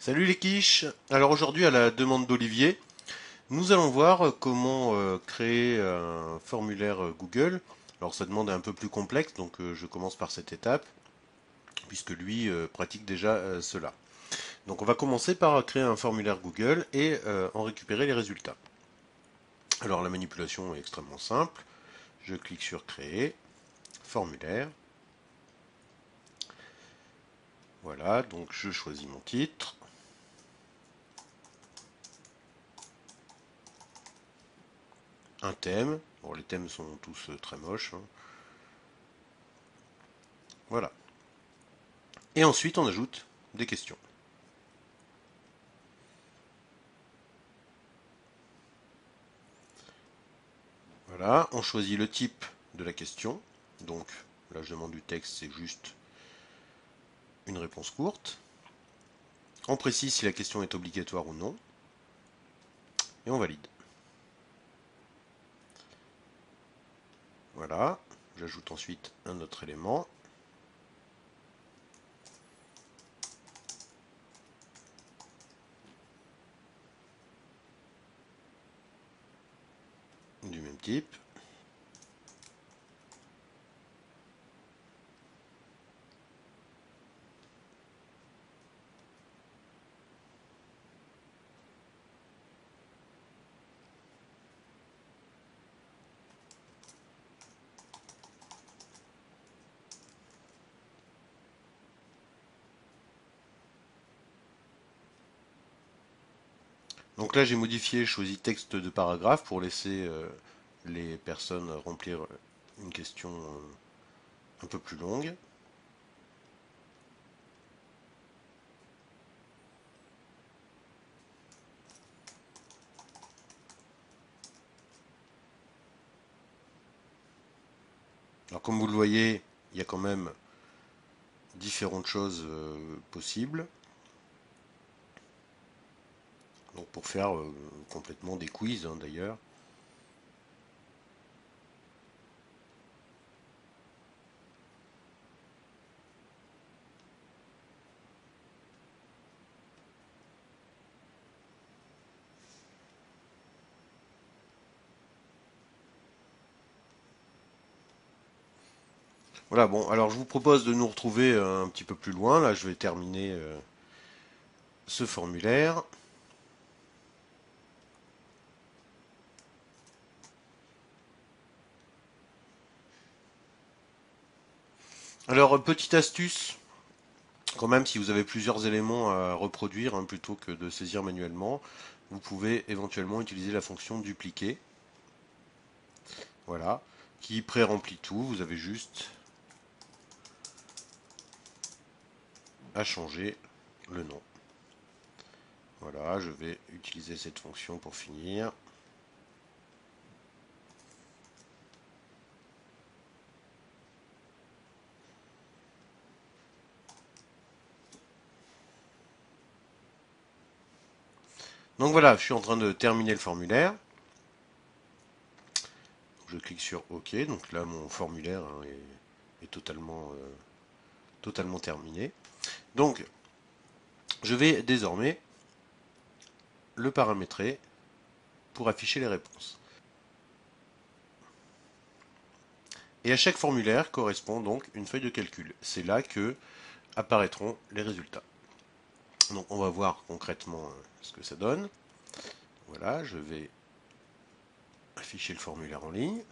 Salut les quiches! Alors aujourd'hui, à la demande d'Olivier, nous allons voir comment créer un formulaire Google. Alors ça demande un peu plus complexe, donc je commence par cette étape, puisque lui pratique déjà cela. Donc on va commencer par créer un formulaire Google et en récupérer les résultats. Alors la manipulation est extrêmement simple. Je clique sur Créer, Formulaire. Voilà, donc je choisis mon titre. Un thème. Bon, les thèmes sont tous très moches, hein. Voilà. Et ensuite, on ajoute des questions. Voilà, on choisit le type de la question. Donc, là, je demande du texte, c'est juste une réponse courte. On précise si la question est obligatoire ou non. Et on valide. Voilà, j'ajoute ensuite un autre élément. Du même type. Donc là, j'ai modifié, choisi texte de paragraphe pour laisser les personnes remplir une question un peu plus longue. Alors comme vous le voyez, il y a quand même différentes choses possibles. Donc pour faire complètement des quiz, hein, d'ailleurs. Voilà, bon, alors je vous propose de nous retrouver un petit peu plus loin. Là, je vais terminer ce formulaire. Alors, petite astuce, quand même, si vous avez plusieurs éléments à reproduire, hein, plutôt que de saisir manuellement, vous pouvez éventuellement utiliser la fonction dupliquer. Voilà, qui pré-remplit tout. Vous avez juste à changer le nom. Voilà, je vais utiliser cette fonction pour finir. Donc voilà, je suis en train de terminer le formulaire. Je clique sur OK. Donc là, mon formulaire, hein, est totalement terminé. Donc, je vais désormais le paramétrer pour afficher les réponses. Et à chaque formulaire correspond donc une feuille de calcul. C'est là que apparaîtront les résultats. Donc on va voir concrètement ce que ça donne. Voilà, je vais afficher le formulaire en ligne.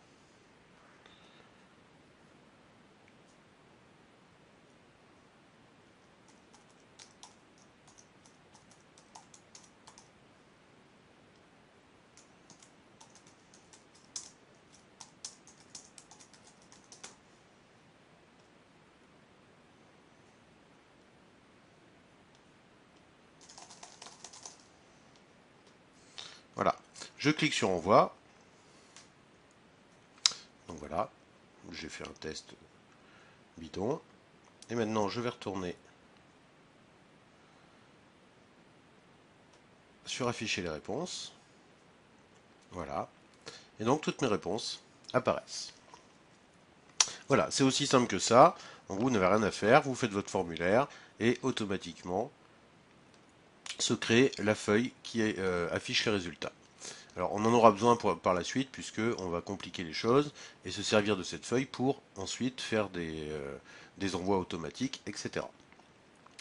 Voilà, je clique sur Envoi. Donc voilà, j'ai fait un test bidon. Et maintenant, je vais retourner sur Afficher les réponses. Voilà. Et donc, toutes mes réponses apparaissent. Voilà, c'est aussi simple que ça. Donc, vous n'avez rien à faire, vous faites votre formulaire et automatiquement, se crée la feuille qui affiche les résultats. Alors on en aura besoin par la suite puisque on va compliquer les choses et se servir de cette feuille pour ensuite faire des envois automatiques, etc.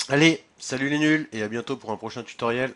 Allez, salut les nuls et à bientôt pour un prochain tutoriel.